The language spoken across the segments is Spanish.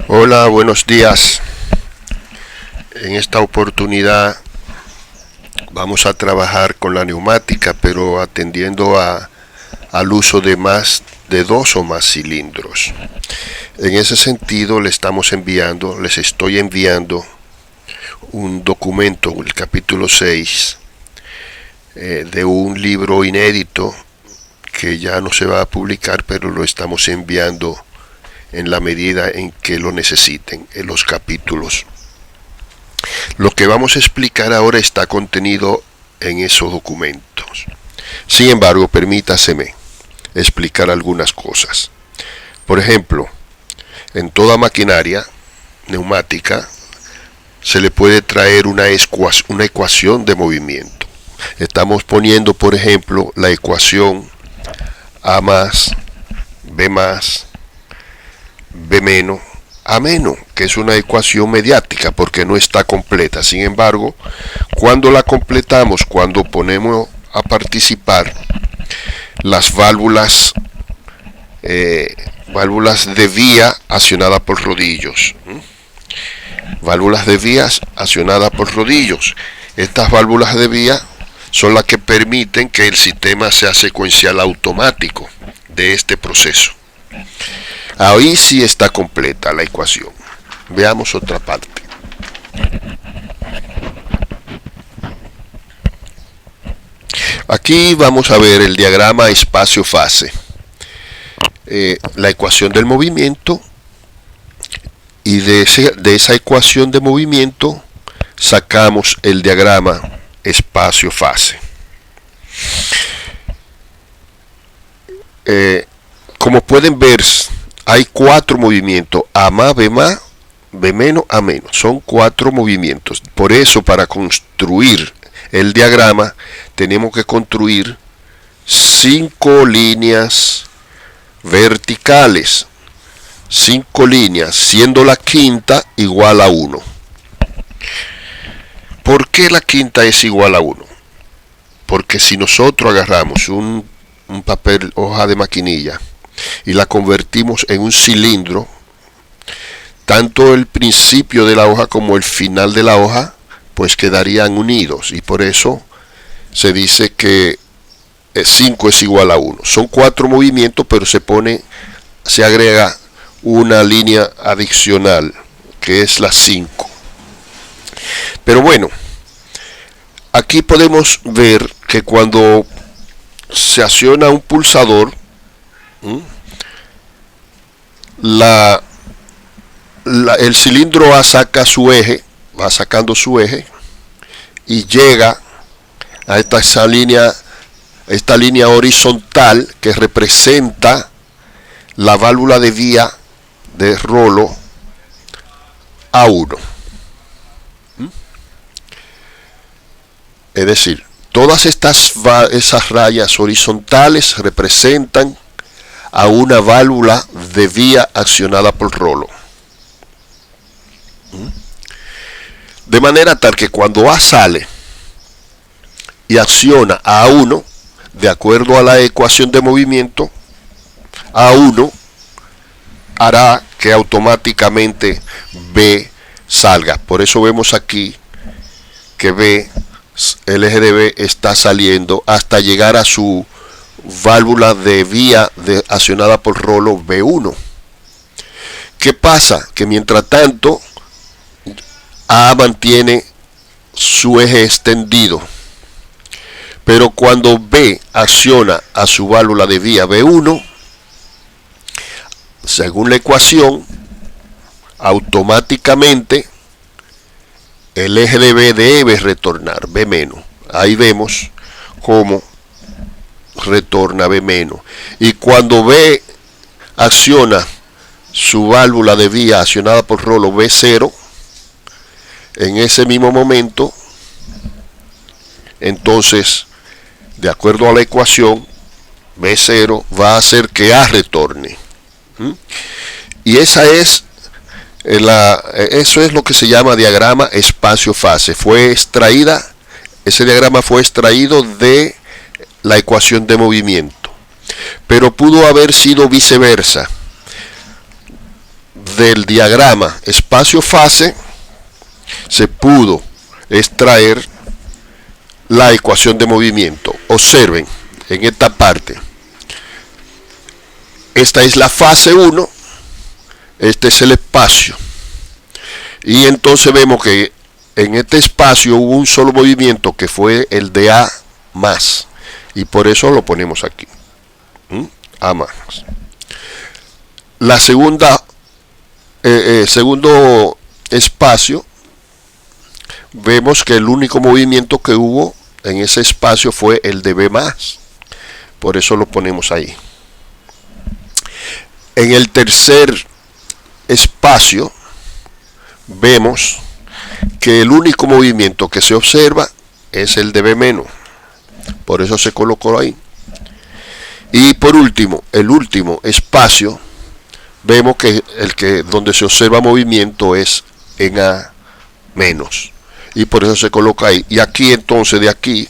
Hola, buenos días. En esta oportunidad vamos a trabajar con la neumática, pero atendiendo al uso de más de dos o más cilindros. En ese sentido, les estoy enviando un documento, el capítulo 6, de un libro inédito que ya no se va a publicar, pero lo estamos enviando en la medida en que lo necesiten, en los capítulos. Lo que vamos a explicar ahora está contenido en esos documentos. Sin embargo, permítaseme explicar algunas cosas. Por ejemplo, en toda maquinaria neumática se le puede traer una ecuación de movimiento. Estamos poniendo, por ejemplo, la ecuación A más, B más, B menos, A menos, que es una ecuación mediática porque no está completa. Sin embargo, cuando la completamos, cuando ponemos a participar las válvulas de vía accionadas por rodillos. Válvulas de vías accionadas por rodillos. Estas válvulas de vía son las que permiten que el sistema sea secuencial automático de este proceso. Ahí sí está completa la ecuación. Veamos otra parte. Aquí vamos a ver el diagrama espacio-fase. La ecuación del movimiento, y de esa ecuación de movimiento sacamos el diagrama espacio-fase. Como pueden ver, hay 4 movimientos: A más, B menos, A menos. Son 4 movimientos. Por eso, para construir el diagrama, tenemos que construir 5 líneas verticales. 5 líneas, siendo la quinta igual a 1. ¿Por qué la quinta es igual a 1? Porque si nosotros agarramos un papel, hoja de maquinilla, y la convertimos en un cilindro, tanto el principio de la hoja como el final de la hoja pues quedarían unidos, y por eso se dice que 5 es igual a 1. Son 4 movimientos, pero se agrega una línea adicional que es la 5. Pero bueno, aquí podemos ver que cuando se acciona un pulsador, el cilindro A saca su eje, va sacando su eje y llega a esta línea horizontal que representa la válvula de vía de rolo A1. Es decir, todas esas rayas horizontales representan a una válvula de vía accionada por rolo. De manera tal que cuando A sale y acciona a A1, de acuerdo a la ecuación de movimiento, A1 hará que automáticamente B salga. Por eso vemos aquí que B, el eje de B está saliendo hasta llegar a su válvula de vía accionada por rolo B1. ¿Qué pasa? Que mientras tanto A mantiene su eje extendido, pero cuando B acciona a su válvula de vía B1, según la ecuación, automáticamente el eje de B debe retornar B menos. Ahí vemos cómo retorna B menos. Y cuando B acciona su válvula de vía accionada por rolo B0, en ese mismo momento, entonces, de acuerdo a la ecuación, B0 va a hacer que A retorne. Y eso es lo que se llama diagrama espacio-fase. Ese diagrama fue extraído de la ecuación de movimiento, pero pudo haber sido viceversa. del diagrama espacio-fase se pudo extraer la ecuación de movimiento. Observen en esta parte. Esta es la fase 1, este es el espacio. Y entonces vemos que en este espacio hubo un solo movimiento que fue el de A más. Y por eso lo ponemos aquí. A más. La segunda, segundo espacio, vemos que el único movimiento que hubo en ese espacio fue el de B más. Por eso lo ponemos ahí. En el tercer espacio, vemos que el único movimiento que se observa es el de B menos. Por eso se colocó ahí. Y por último, el último espacio, vemos que donde se observa movimiento es en A menos. Y por eso se coloca ahí. Y aquí entonces, de aquí,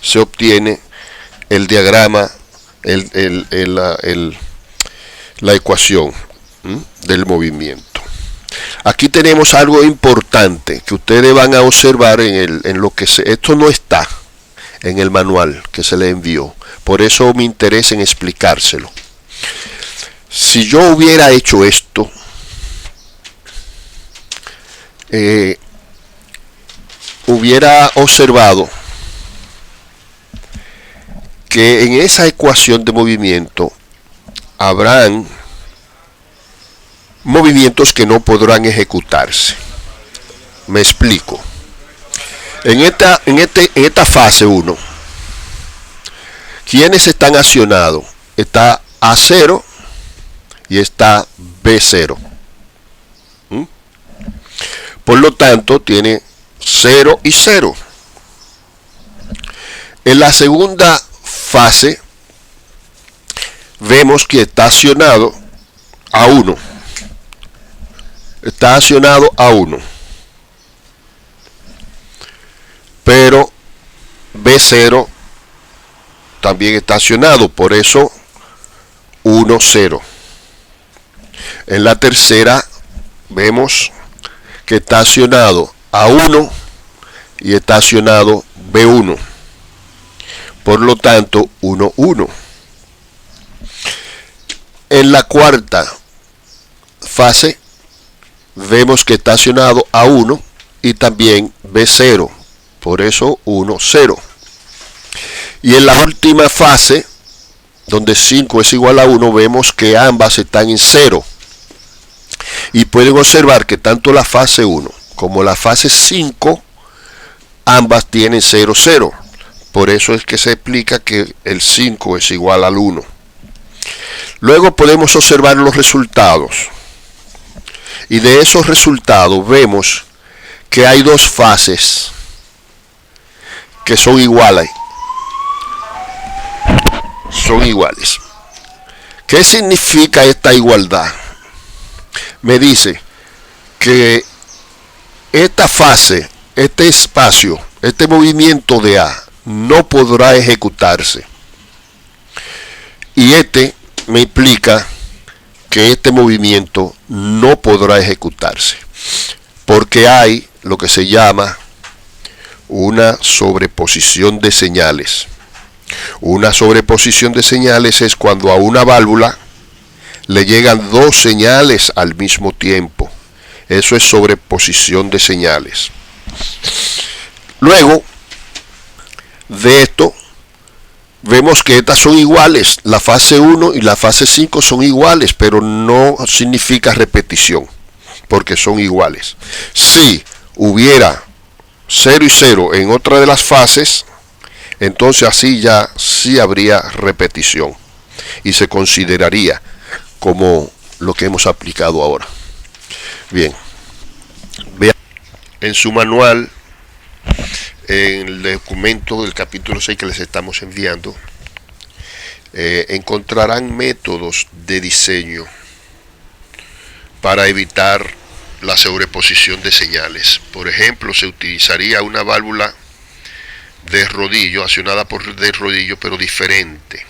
se obtiene el diagrama, la ecuación del movimiento. Aquí tenemos algo importante que ustedes van a observar en lo que esto no está en el manual que se le envió. Por eso me interesa en explicárselo. Si yo hubiera hecho esto, hubiera observado que en esa ecuación de movimiento habrán movimientos que no podrán ejecutarse. Me explico. En esta fase 1, ¿quiénes están accionados? Está A0 y está B0. Por lo tanto, tiene 0 y 0. En la segunda fase, vemos que está accionado A1. Está accionado A1. Pero B0 también está accionado, por eso 1, 0. En la tercera vemos que está accionado A1 y está accionado B1. Por lo tanto, 1, 1. En la cuarta fase vemos que está accionado A1 y también B0. Por eso 1, 0. Y en la última fase, donde 5 es igual a 1, vemos que ambas están en 0. Y pueden observar que tanto la fase 1 como la fase 5, ambas tienen 0, 0. Por eso es que se explica que el 5 es igual al 1. Luego podemos observar los resultados. Y de esos resultados vemos que hay dos fases que son iguales. Son iguales. ¿Qué significa esta igualdad? Me dice que esta fase, este espacio, este movimiento de A no podrá ejecutarse. Y este me implica que este movimiento no podrá ejecutarse. Porque hay lo que se llama una sobreposición de señales. Una sobreposición de señales es cuando a una válvula le llegan dos señales al mismo tiempo. Eso es sobreposición de señales. Luego de esto, vemos que estas son iguales. La fase 1 y la fase 5 son iguales, pero no significa repetición, porque son iguales. Si hubiera 0 y 0 en otra de las fases, entonces así ya sí habría repetición y se consideraría como lo que hemos aplicado ahora. Bien, vean en su manual, en el documento del capítulo 6 que les estamos enviando, encontrarán métodos de diseño para evitar la sobreposición de señales. Por ejemplo, se utilizaría una válvula de rodillo, accionada por de rodillo, pero diferente.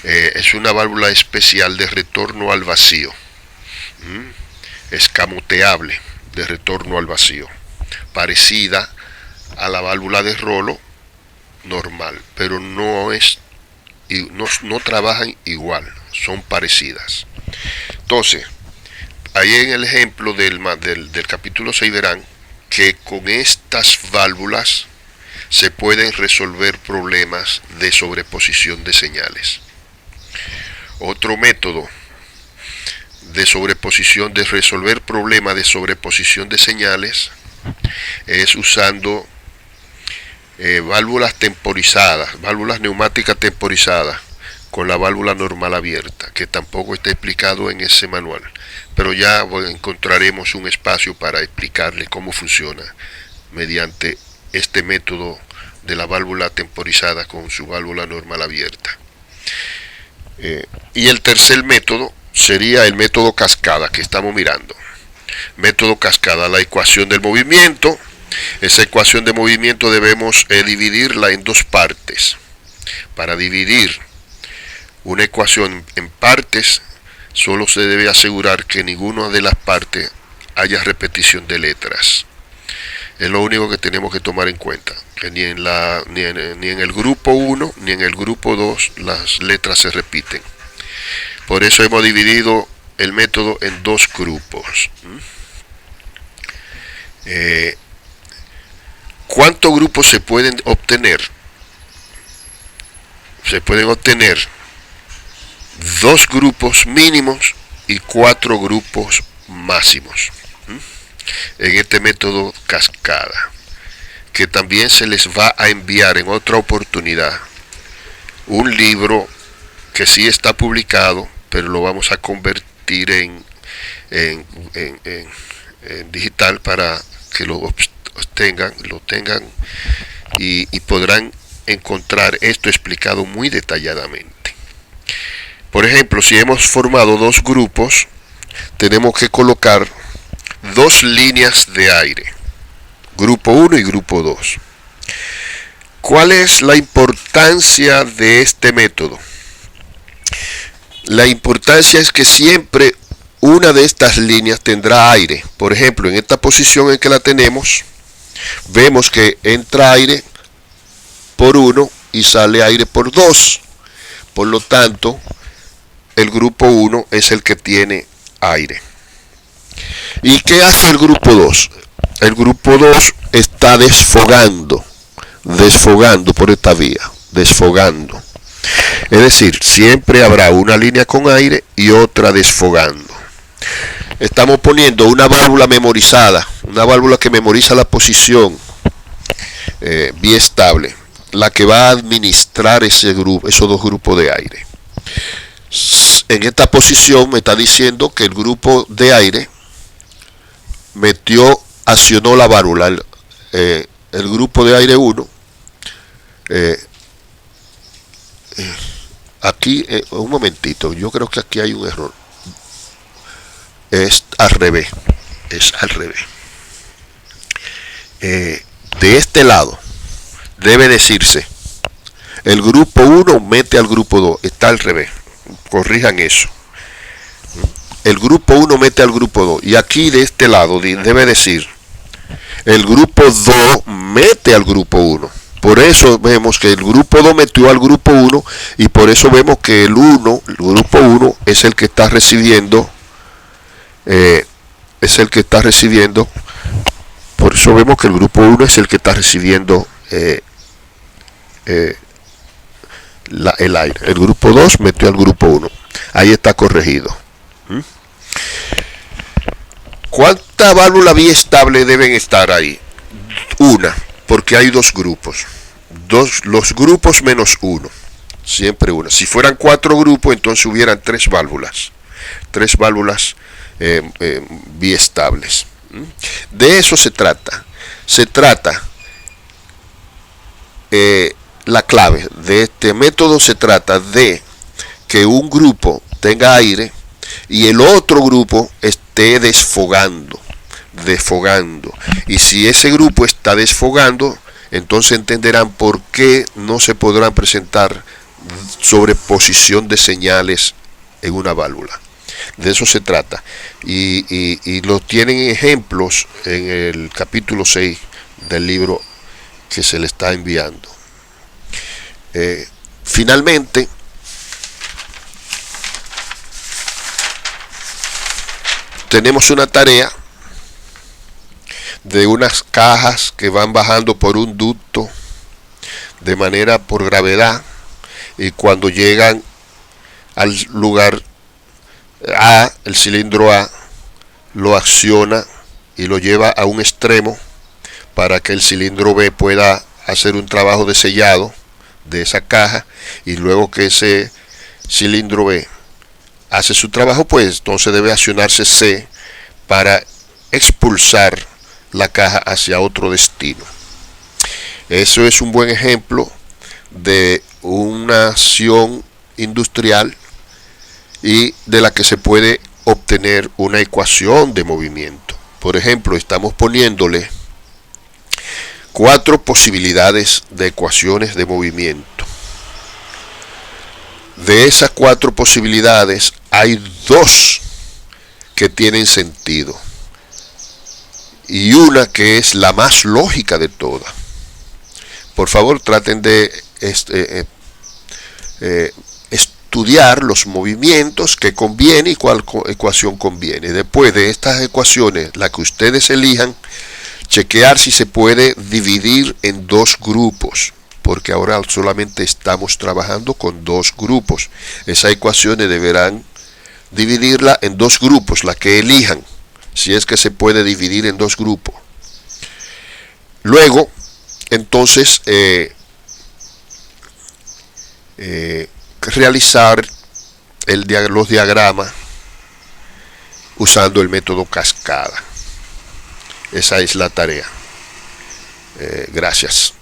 Es una válvula especial de retorno al vacío. escamoteable de retorno al vacío, parecida a la válvula de Rollo normal, pero no trabajan igual, son parecidas. Entonces, ahí en el ejemplo del capítulo 6 verán que con estas válvulas se pueden resolver problemas de sobreposición de señales. Otro método de resolver problemas de sobreposición de señales es usando válvulas temporizadas, válvulas neumáticas temporizadas con la válvula normal abierta, que tampoco está explicado en ese manual, pero ya encontraremos un espacio para explicarle cómo funciona mediante este método de la válvula temporizada con su válvula normal abierta. Y el tercer método sería el método cascada que estamos mirando. Método cascada, la ecuación del movimiento. Esa ecuación de movimiento debemos dividirla en dos partes. Para dividir una ecuación en partes, solo se debe asegurar que ninguna de las partes haya repetición de letras. Es lo único que tenemos que tomar en cuenta, que ni en el grupo 1 ni en el grupo 2 las letras se repiten. Por eso hemos dividido el método en dos grupos. ¿Cuántos grupos se pueden obtener? Se pueden obtener 2 grupos mínimos y 4 grupos máximos en este método cascada, que también se les va a enviar en otra oportunidad un libro que sí está publicado, pero lo vamos a convertir en digital para que lo tengan y podrán encontrar esto explicado muy detalladamente. Por ejemplo, si hemos formado 2 grupos, tenemos que colocar 2 líneas de aire, grupo 1 y grupo 2. ¿Cuál es la importancia de este método? La importancia es que siempre una de estas líneas tendrá aire. Por ejemplo, en esta posición en que la tenemos, vemos que entra aire por 1 y sale aire por 2. Por lo tanto, el grupo 1 es el que tiene aire. ¿Y qué hace el grupo 2? El grupo 2 está desfogando por esta vía, desfogando. Es decir, siempre habrá una línea con aire y otra desfogando. Estamos poniendo una válvula memorizada, una válvula que memoriza la posición biestable, la que va a administrar esos 2 grupos de aire. En esta posición me está diciendo que el grupo de aire accionó la válvula, el grupo de aire 1. Aquí, un momentito, yo creo que aquí hay un error. Es al revés. De este lado debe decirse: el grupo 1 mete al grupo 2. Está al revés. Corrijan eso. El grupo 1 mete al grupo 2. Y aquí de este lado debe decir: el grupo 2 mete al grupo 1. Por eso vemos que el grupo 2 metió al grupo 1 y por eso vemos que el grupo 1 es el que está recibiendo, por eso vemos que el grupo 1 es el que está recibiendo el aire. El grupo 2 metió al grupo 1. Ahí está corregido. ¿Cuántas válvulas biestables deben estar ahí? Una, porque hay 2 grupos. Los grupos menos 1. Siempre una. Si fueran 4 grupos, entonces hubieran 3 válvulas. 3 válvulas biestables. De eso se trata. La clave de este método se trata de que un grupo tenga aire y el otro grupo esté desfogando. Y si ese grupo está desfogando, entonces entenderán por qué no se podrán presentar sobreposición de señales en una válvula. De eso se trata. Y lo tienen ejemplos en el capítulo 6 del libro que se le está enviando. Finalmente, tenemos una tarea de unas cajas que van bajando por un ducto de manera por gravedad, y cuando llegan al lugar A, el cilindro A lo acciona y lo lleva a un extremo para que el cilindro B pueda hacer un trabajo de sellado de esa caja, y luego que ese cilindro B hace su trabajo, pues entonces debe accionarse C para expulsar la caja hacia otro destino. Eso es un buen ejemplo de una acción industrial y de la que se puede obtener una ecuación de movimiento. Por ejemplo, estamos poniéndole 4 posibilidades de ecuaciones de movimiento. De esas 4 posibilidades hay 2 que tienen sentido y una que es la más lógica de todas. Por favor, traten de estudiar los movimientos que conviene y cuál ecuación conviene. Después de estas ecuaciones, la que ustedes elijan, chequear si se puede dividir en 2 grupos, porque ahora solamente estamos trabajando con 2 grupos. Esas ecuaciones deberán dividirla en 2 grupos, la que elijan, si es que se puede dividir en 2 grupos. Luego, entonces, realizar los diagramas usando el método cascada. Esa es la tarea. Gracias.